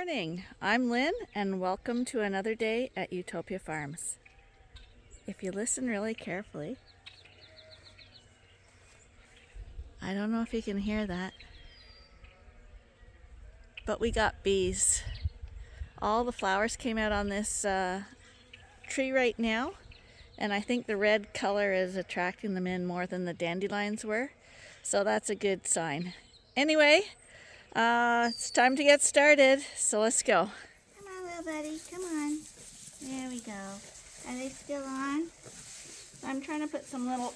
morning. I'm Lynn, and welcome to another day at Utopia Farms. If you listen really carefully, I don't know if you can hear that, but we got bees. All the flowers came out on this tree right now, and I think the red color is attracting them in more than the dandelions were, so that's a good sign. Anyway, it's time to get started, so let's go. Come on, little buddy, come on. There we go. Are they still on? I'm trying to put some little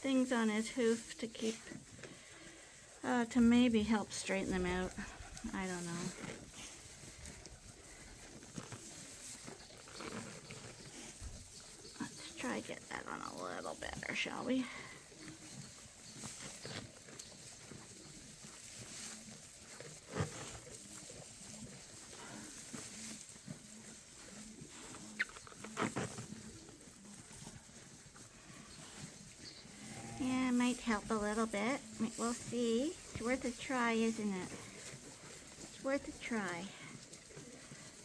things on his hoof to keep, to maybe help straighten them out. I don't know. Let's try to get that on a little better, shall we? Yeah, it might help a little bit. We'll see. It's worth a try, isn't it? It's worth a try.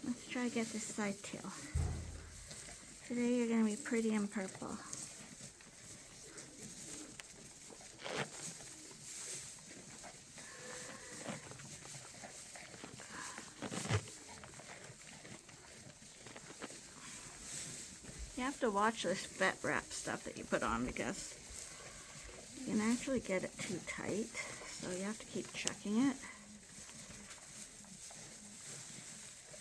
Let's try to get this side too. Today you're going to be pretty and purple. You have to watch this vet wrap stuff that you put on because you can actually get it too tight, so you have to keep checking it.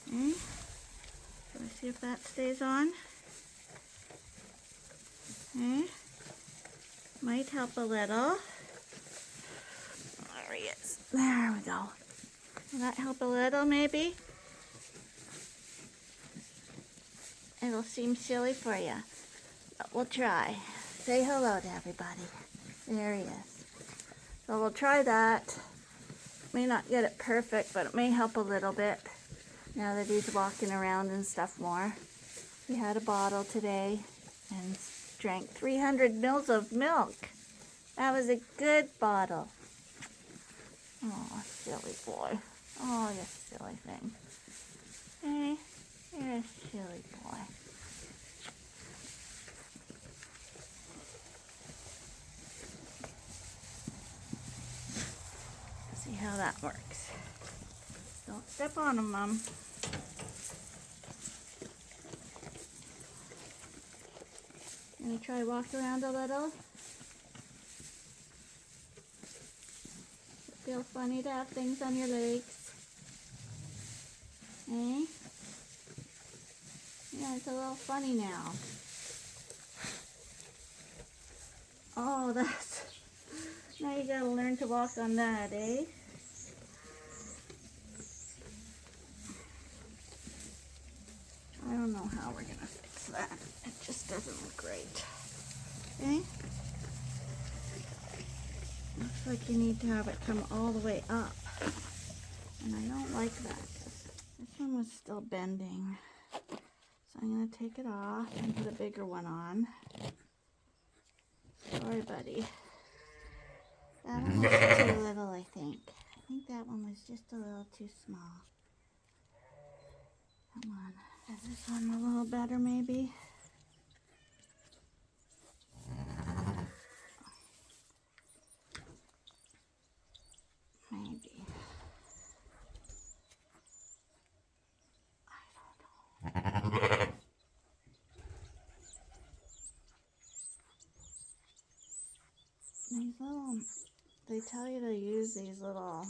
Okay, so let's see if that stays on. Okay, might help a little. There he is. There we go. Will that help a little, maybe? It'll seem silly for you, but we'll try. Say hello to everybody. There he is. So we'll try that. May not get it perfect, but it may help a little bit now that he's walking around and stuff more. He had a bottle today and drank 300 mils of milk. That was a good bottle. Oh, silly boy. Oh, you silly thing. Hey, you're a silly boy. See how that works. Don't step on him, Mom. Can you try to walk around a little? Feel funny to have things on your legs? Eh? Yeah, it's a little funny now. Oh, that's... Now you gotta learn to walk on that, eh? I don't know how we're gonna fix that. It just doesn't look great. Okay? Looks like you need to have it come all the way up. And I don't like that. This one was still bending. So I'm going to take it off and put a bigger one on. Sorry, buddy. That one was too little, I think. I think that one was just a little too small. Come on. Is this one a little better, maybe? Maybe. I don't know. These little, they tell you to use these little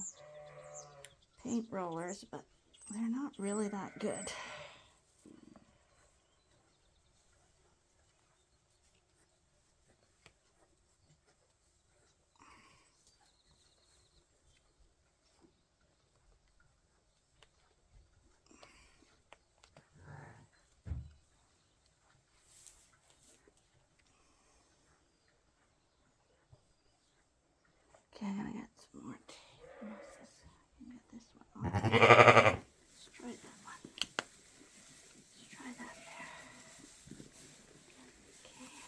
paint rollers, but they're not really that good. Okay, I'm gonna get some more tape. Get this one on. Let's try that one. Let's try that there. Okay.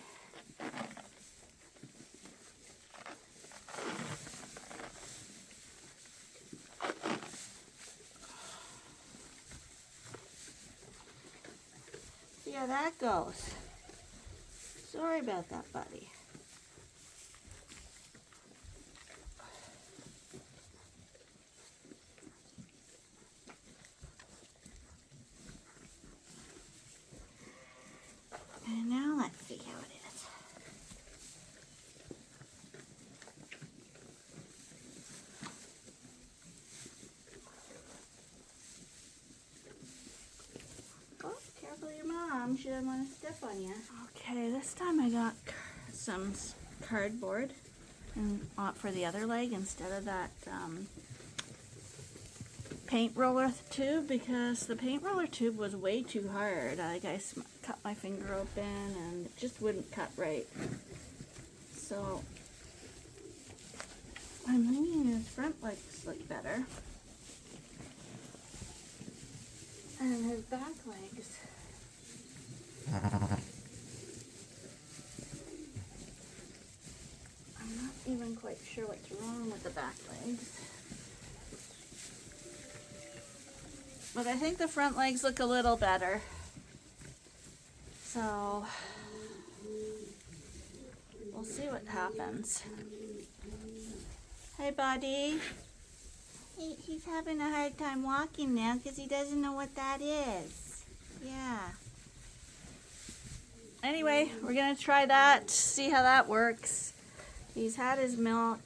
how that goes. Sorry about that, buddy. And now let's see how it is. Oh, careful your mom. She doesn't want to step on you. Okay, this time I got some cardboard and for the other leg instead of that paint roller tube, because the paint roller tube was way too hard. I cut my finger open and it just wouldn't cut right. So I'm thinking his front legs look better. And his back legs. I'm not even quite sure what's wrong with the back legs. But I think the front legs look a little better. So we'll see what happens. Hey, buddy. He's having a hard time walking now because he doesn't know what that is. Yeah. Anyway, we're going to try that, see how that works. He's had his milk.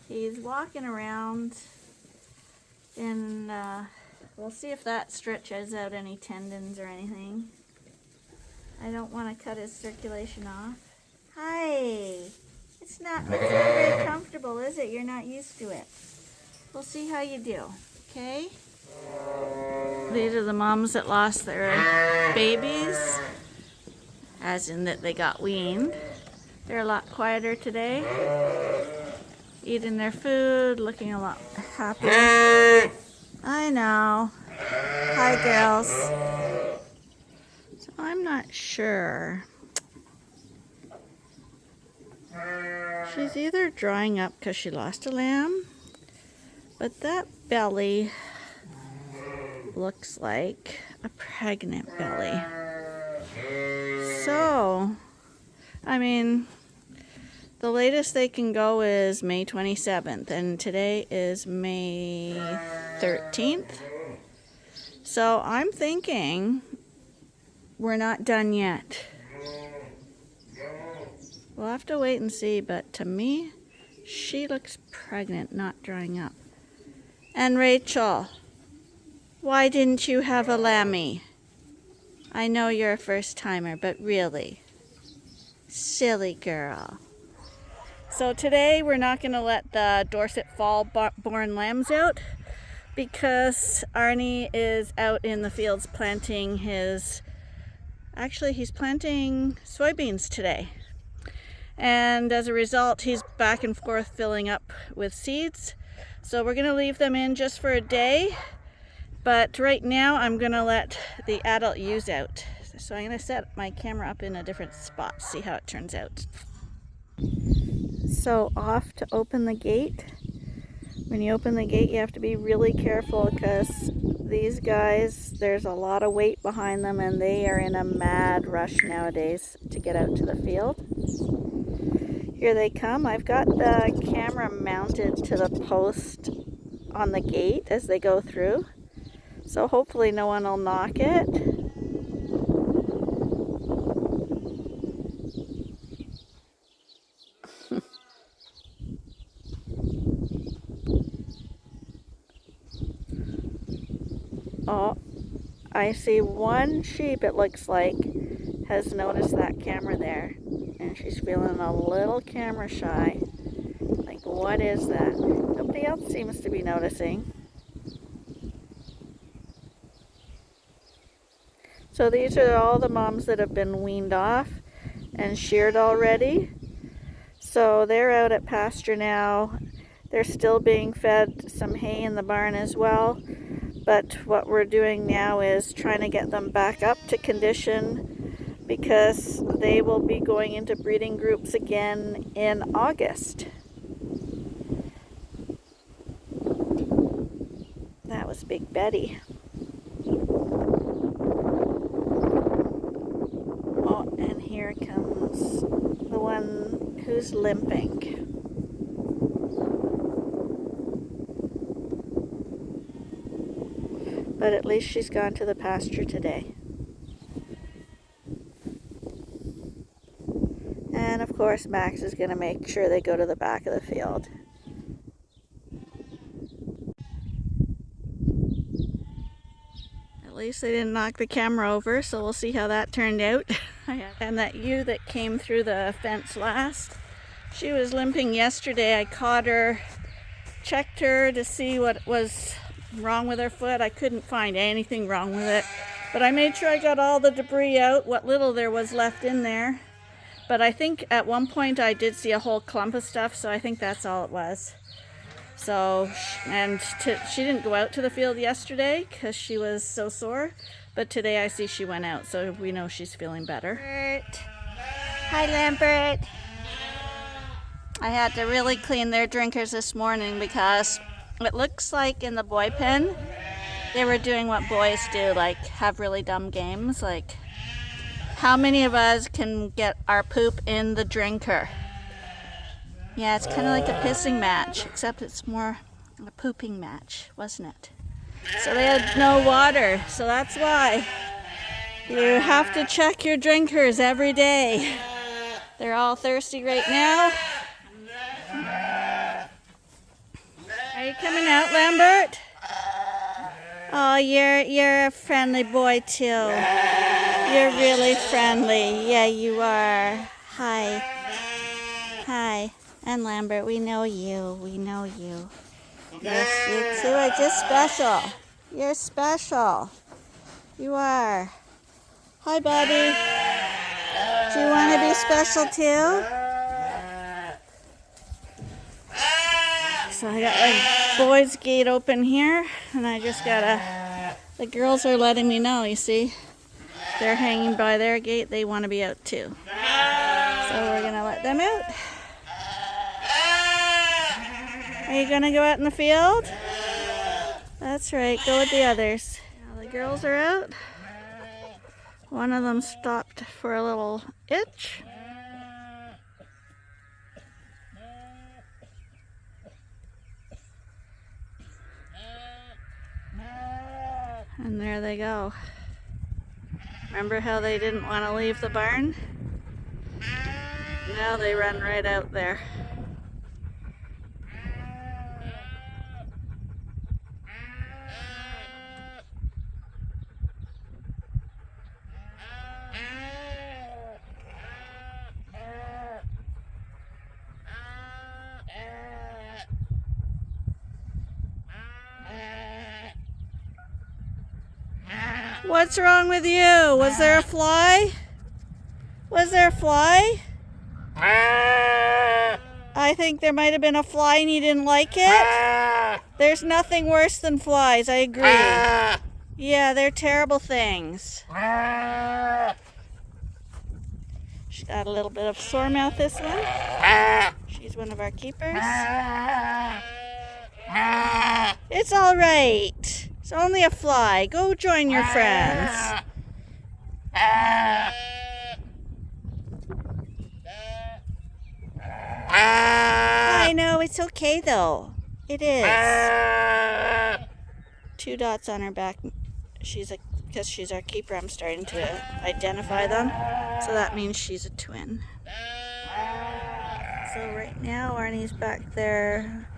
He's walking around. And we'll see if that stretches out any tendons or anything. I don't want to cut his circulation off. Hi. It's not very comfortable, is it? You're not used to it. We'll see how you do, okay? These are the moms that lost their babies, as in that they got weaned. They're a lot quieter today, eating their food, looking a lot happier. I know. Hi, girls. So I'm not sure. She's either drying up because she lost a lamb, but that belly looks like a pregnant belly. So, I mean, the latest they can go is May 27th, and today is May 13th. So I'm thinking we're not done yet. We'll have to wait and see, but to me, she looks pregnant, not drying up. And Rachel, why didn't you have a lammy? I know you're a first timer, but really, silly girl. So today we're not going to let the Dorset fall-born lambs out because Arnie is out in the fields planting his, actually he's planting soybeans today. And as a result, he's back and forth filling up with seeds. So we're going to leave them in just for a day. But right now, I'm going to let the adult ewes out. So I'm going to set my camera up in a different spot, see how it turns out. So off to open the gate. When you open the gate, you have to be really careful because these guys, there's a lot of weight behind them and they are in a mad rush nowadays to get out to the field. Here they come. I've got the camera mounted to the post on the gate as they go through. So hopefully no one will knock it. Oh, I see one sheep, it looks like, has noticed that camera there. And she's feeling a little camera shy. Like, what is that? Nobody else seems to be noticing. So these are all the moms that have been weaned off and sheared already. So they're out at pasture now. They're still being fed some hay in the barn as well. But what we're doing now is trying to get them back up to condition because they will be going into breeding groups again in August. That was Big Betty. who's limping. But at least she's gone to the pasture today. And of course Max is going to make sure they go to the back of the field. At least they didn't knock the camera over, so we'll see how that turned out. And that ewe that came through the fence last, she was limping yesterday. I caught her, checked her to see what was wrong with her foot. I couldn't find anything wrong with it, but I made sure I got all the debris out, what little there was left in there. But I think at one point I did see a whole clump of stuff, so I think that's all it was. So, and she didn't go out to the field yesterday because she was so sore, but today I see she went out, so we know she's feeling better. Lambert. Hi, Lambert. I had to really clean their drinkers this morning because it looks like in the boy pen they were doing what boys do, like have really dumb games, like how many of us can get our poop in the drinker? Yeah, it's kind of like a pissing match, except it's more a pooping match, wasn't it? So they had no water, so that's why you have to check your drinkers every day. They're all thirsty right now. Are you coming out, Lambert? Oh, you're a friendly boy too. You're really friendly. Yeah, you are. Hi. Hi. And Lambert, we know you. We know you. Yes, you two are just special. You're special. You are. Hi, buddy. Do you want to be special too? So I got my boys' gate open here, and I just gotta, the girls are letting me know, you see. They're hanging by their gate, they want to be out too. So we're gonna let them out. Are you gonna go out in the field? That's right, go with the others. Now the girls are out. One of them stopped for a little itch. And there they go. Remember how they didn't want to leave the barn? Now they run right out there. What's wrong with you? Was there a fly? Was there a fly? I think there might have been a fly and you didn't like it. There's nothing worse than flies, I agree. Yeah, they're terrible things. She's got a little bit of sore mouth, this one. She's one of our keepers. It's all right. It's only a fly. Go join your friends. I know, it's okay though. It is. 2 dots on her back. Because she's our keeper, I'm starting to identify them. So that means she's a twin. So right now Arnie's back there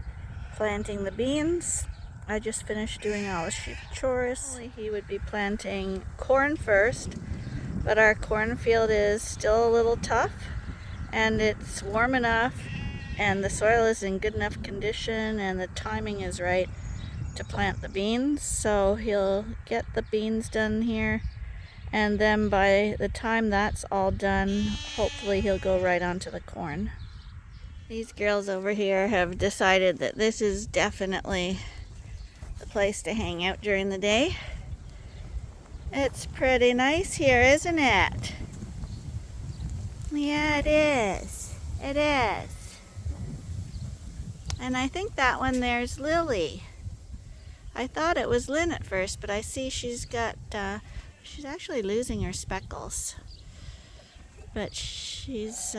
planting the beans. I just finished doing all the sheep chores. He would be planting corn first, but our cornfield is still a little tough and it's warm enough and the soil is in good enough condition and the timing is right to plant the beans. So he'll get the beans done here, and then by the time that's all done, hopefully he'll go right onto the corn. These girls over here have decided that this is definitely the place to hang out during the day. It's pretty nice here, isn't it? Yeah, it is. It is. And I think that one there's Lily. I thought it was Lynn at first, but I see she's actually losing her speckles. But she's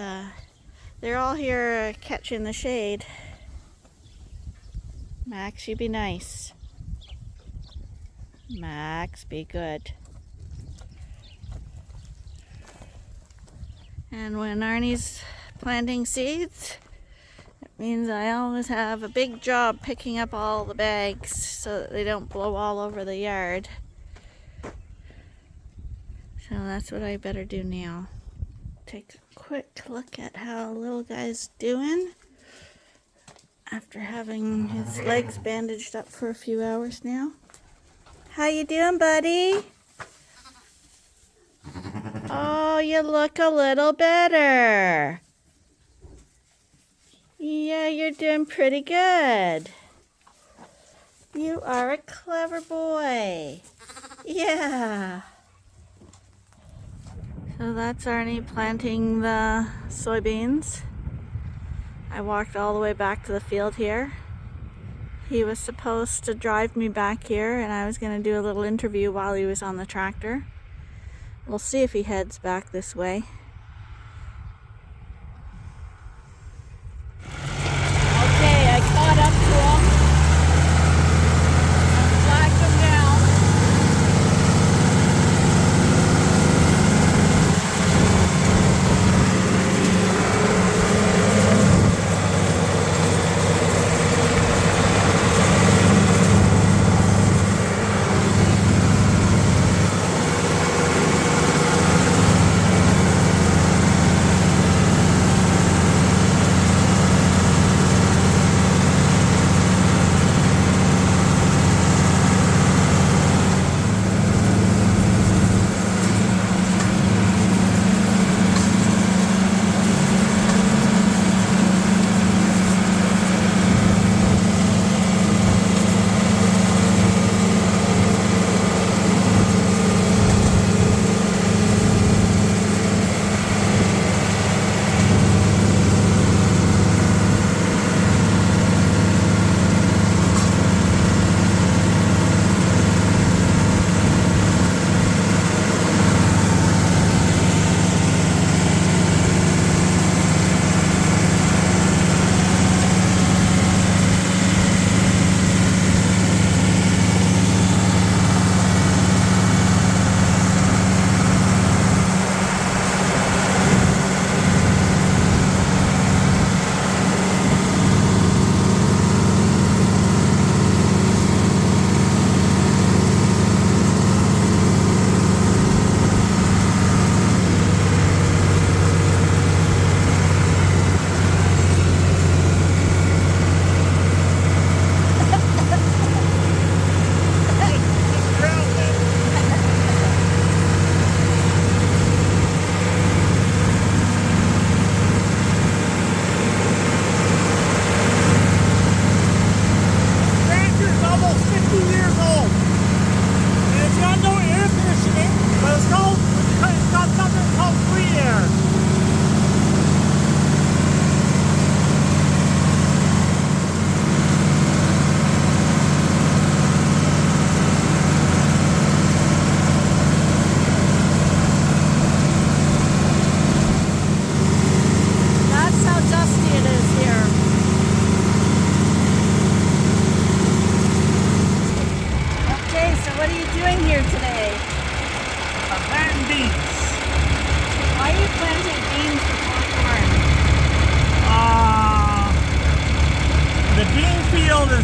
They're all here catching the shade. Max, you be nice. Max, be good. And when Arnie's planting seeds, it means I always have a big job picking up all the bags so that they don't blow all over the yard. So that's what I better do now. Take a quick look at how little guy's doing after having his legs bandaged up for a few hours now. How you doing, buddy? Oh, you look a little better. Yeah, you're doing pretty good. You are a clever boy. Yeah. So that's Arnie planting the soybeans. I walked all the way back to the field here. He was supposed to drive me back here, and I was going to do a little interview while he was on the tractor. We'll see if he heads back this way. Okay, I caught up to him. Flagged him down.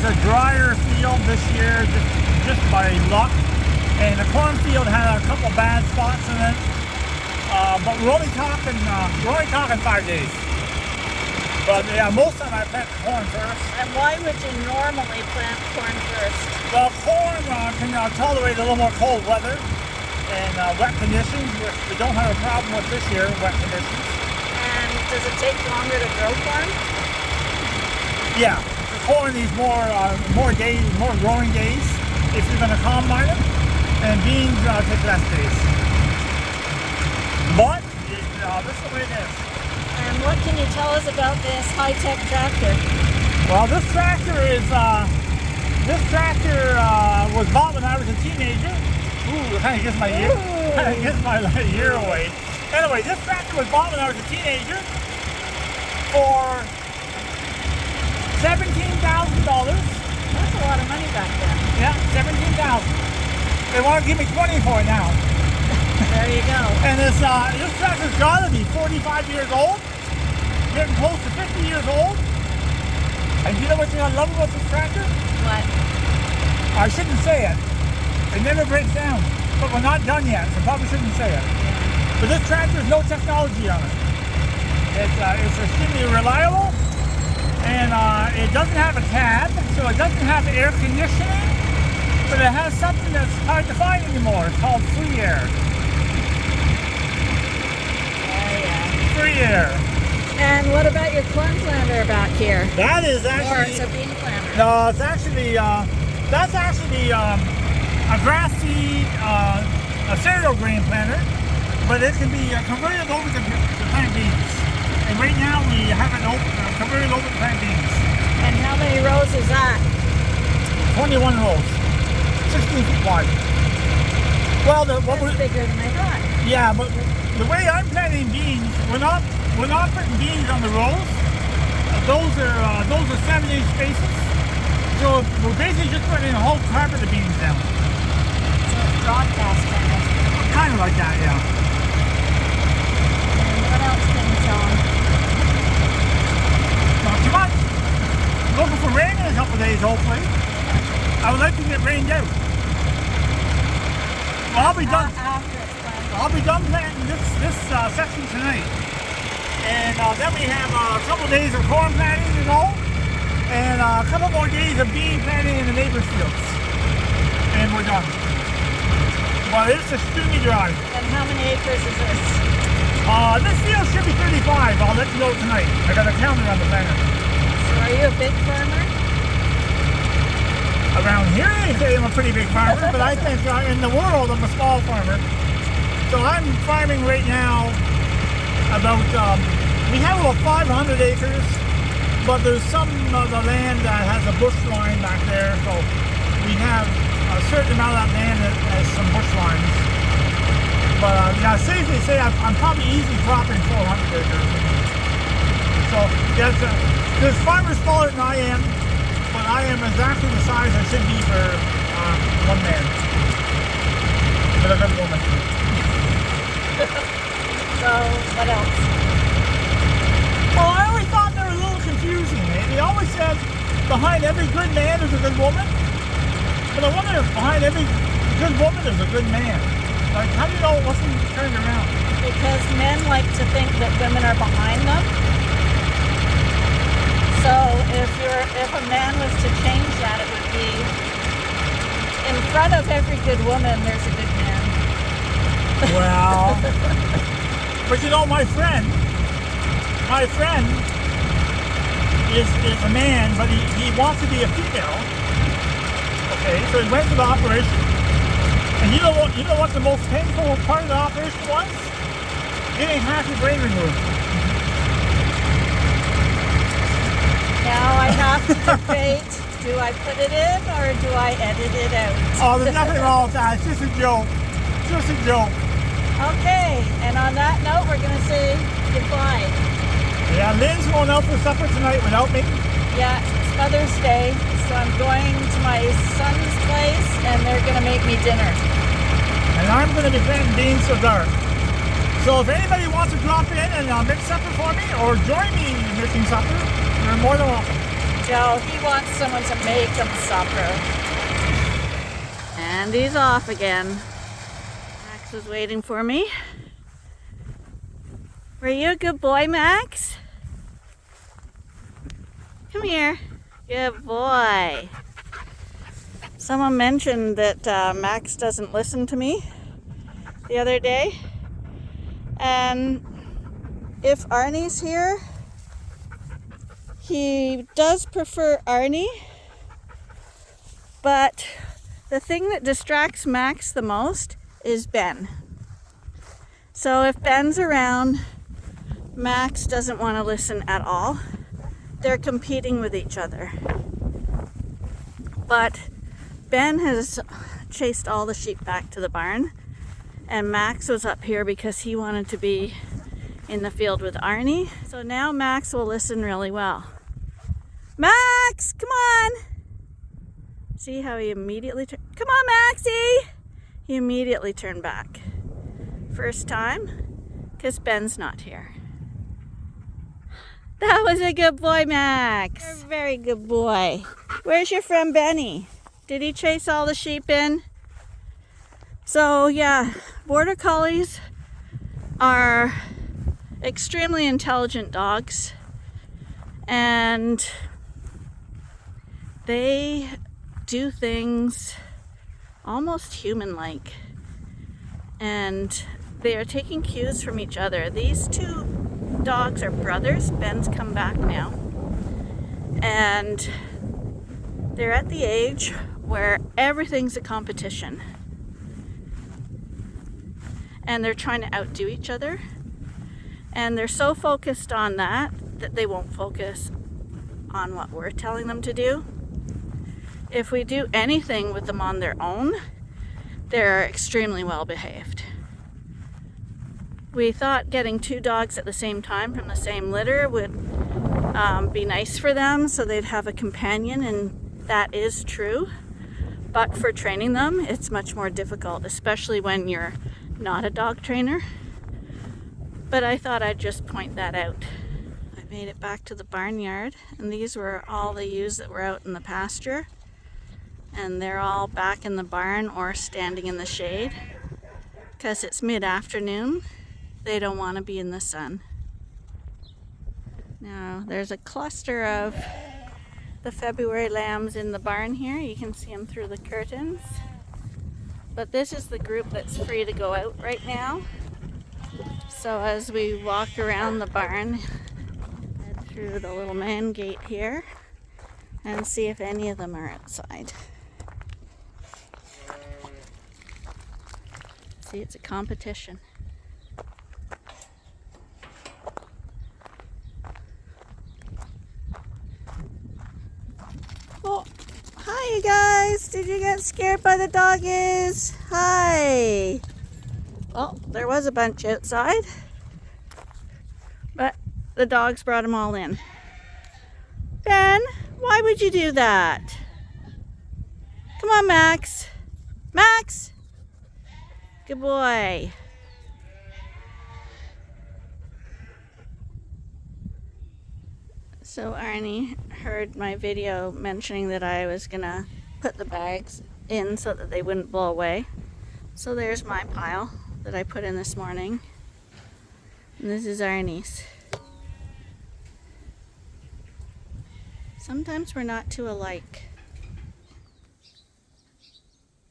a drier field this year, just by luck. And the cornfield had a couple bad spots in it. But we're only talking 5 days. But yeah, most of the time I plant corn first. And why would you normally plant corn first? Well, corn can tolerate a little more cold weather and wet conditions, which we don't have a problem with this year, wet conditions. And does it take longer to grow corn? Yeah, the corn needs more days, more growing days if you're going to combine them, and beans take less days. But this is the way it is. And what can you tell us about this high-tech tractor? Well, this tractor was bought when I was a teenager. Ooh, it kind of gives my year, year away. Anyway, this tractor was bought when I was a teenager, for $17,000. That's a lot of money back then. Yeah, 17,000. They want to give me 20 for it now. There you go. And this tractor's gotta be 45 years old, getting close to 50 years old. And you know what I love about this tractor? What? I shouldn't say it. It never breaks down. But we're not done yet, so probably shouldn't say it. But this tractor has no technology on it. It's extremely reliable, and it doesn't have a cab, so it doesn't have air conditioning, but it has something that's hard to find anymore. It's called free air. Free air. And what about your corn planter back here? That is Or actually... it's a bean planter? No, it's actually... that's actually a grass seed, a cereal grain planter, but it can be converted over to plant beans. And right now we have it converted over to plant beans. And how many rows is that? 21 rows, 16 feet wide. Well, That's bigger than I thought. yeah, but the way I'm planting beans, we're not putting beans on the rows. Those are 7-inch spaces. So we're basically just putting a whole carpet of beans down. So it's broadcast kind of. Kind of like that, yeah. And what else can you tell them? Not too much. Looking for rain in a couple of days, hopefully. I would like to get rained out. Well, I'll be done. After it's planted. I'll be done planting this section tonight, and then we have a couple days of corn planting to go, and a couple more days of bean planting in the neighbors' fields, and we're done. But it's extremely dry. And how many acres is this? This field should be 35. I'll let you know tonight. I got a counter on the planter. So are you a big farmer? Around here, they say I'm a pretty big farmer, but I think in the world I'm a small farmer. So I'm farming right now about, we have about 500 acres, but there's some of the land that has a bush line back there, so we have a certain amount of that land that has some bush lines. But yeah, safely say I'm probably easily cropping 400 acres. So yeah, there's farmers smaller than I am, but I am exactly the size I should be for one man. But a good woman. So what else? Well, I always thought they were a little confusing. They always said behind every good man is a good woman. But I wonder if behind every good woman is a good man. Like, how do you know it wasn't turned around? Because men like to think that women are behind them. So if a man was to change that, it would be in front of every good woman there's a good man. Well, but you know, my friend is a man, but he wants to be a female. Okay, so he went to the operation, and you know what the most painful part of the operation was? Getting half your brain removed. Now I have to debate, do I put it in or do I edit it out? Oh, there's nothing wrong with that. It's just a joke. Just a joke. Okay, and on that note, we're going to say goodbye. Yeah, Lynn's going out for supper tonight without me. Yeah, it's Mother's Day, so I'm going to my son's place, and they're going to make me dinner. And I'm going to be planting beans till dark. So if anybody wants to drop in and make supper for me, or join me in making supper, you're more than welcome. Joe, he wants someone to make him supper. And he's off again. Max was waiting for me. Were you a good boy, Max? Come here. Good boy. Someone mentioned that Max doesn't listen to me the other day. And if Arnie's here, he does prefer Arnie, but the thing that distracts Max the most is Ben. So if Ben's around, Max doesn't want to listen at all. They're competing with each other. But Ben has chased all the sheep back to the barn, and Max was up here because he wanted to be in the field with Arnie. So now Max will listen really well. Max, come on. See how he immediately turned? Come on, Maxie. He immediately turned back. First time, because Ben's not here. That was a good boy, Max. You're a very good boy. Where's your friend Benny? Did he chase all the sheep in? So yeah, Border Collies are extremely intelligent dogs, and they do things almost human-like, and they are taking cues from each other. These two dogs are brothers. Ben's come back now, and they're at the age where everything's a competition, and they're trying to outdo each other, and they're so focused on that they won't focus on what we're telling them to do. If we do anything with them on their own, they're extremely well behaved. We thought getting two dogs at the same time from the same litter would be nice for them, so they'd have a companion, and that is true. But for training them, it's much more difficult, especially when you're not a dog trainer. But I thought I'd just point that out. I made it back to the barnyard, and these were all the ewes that were out in the pasture. And they're all back in the barn or standing in the shade because it's mid-afternoon. They don't want to be in the sun. Now, there's a cluster of the February lambs in the barn here. You can see them through the curtains. But this is the group that's free to go out right now. So as we walk around the barn, head through the little man gate here and see if any of them are outside. See, it's a competition. Oh, hi you guys! Did you get scared by the doggies? Hi! Well, there was a bunch outside, but the dogs brought them all in. Ben, why would you do that? Come on, Max. Max! Good boy. So Arnie heard my video mentioning that I was gonna put the bags in so that they wouldn't blow away. So there's my pile that I put in this morning. And this is Arnie's. Sometimes we're not too alike.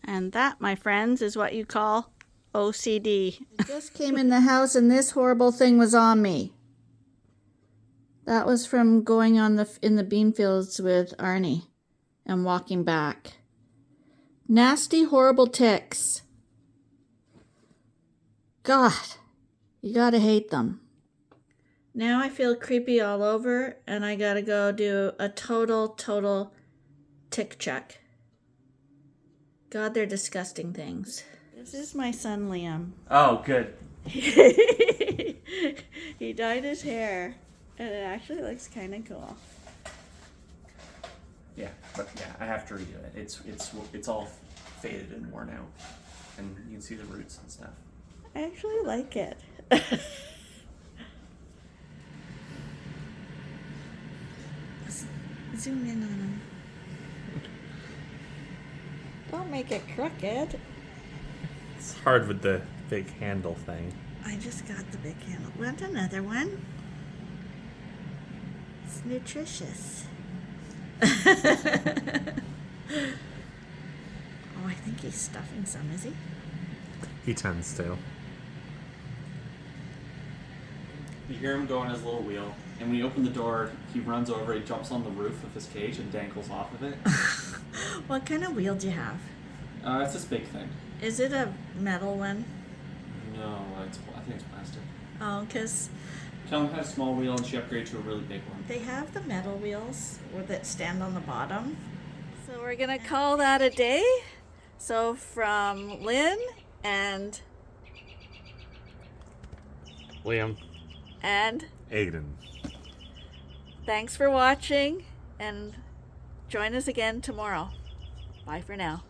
And that, my friends, is what you call OCD. I just came in the house and this horrible thing was on me. That was from going on in the bean fields with Arnie and walking back. Nasty, horrible ticks. God, you gotta hate them. Now I feel creepy all over and I gotta go do a total tick check. God, they're disgusting things. This is my son, Liam. Oh, good. He dyed his hair, and it actually looks kind of cool. Yeah, but yeah, I have to redo it. It's all faded and worn out, and you can see the roots and stuff. I actually like it. Zoom in on him. Don't make it crooked. It's hard with the big handle thing. I just got the big handle. Want another one? It's nutritious. Oh, I think he's stuffing some, is he? He tends to. You hear him go on his little wheel, and when you open the door, he runs over, he jumps on the roof of his cage and dangles off of it. What kind of wheel do you have? It's this big thing. Is it a metal one? No, I think it's plastic. Oh, because Kellen had a small wheel and she upgraded to a really big one. they have the metal wheels that stand on the bottom. So we're going to call that a day. So from Lynn and Liam. and Aiden. thanks for watching, and join us again tomorrow. Bye for now.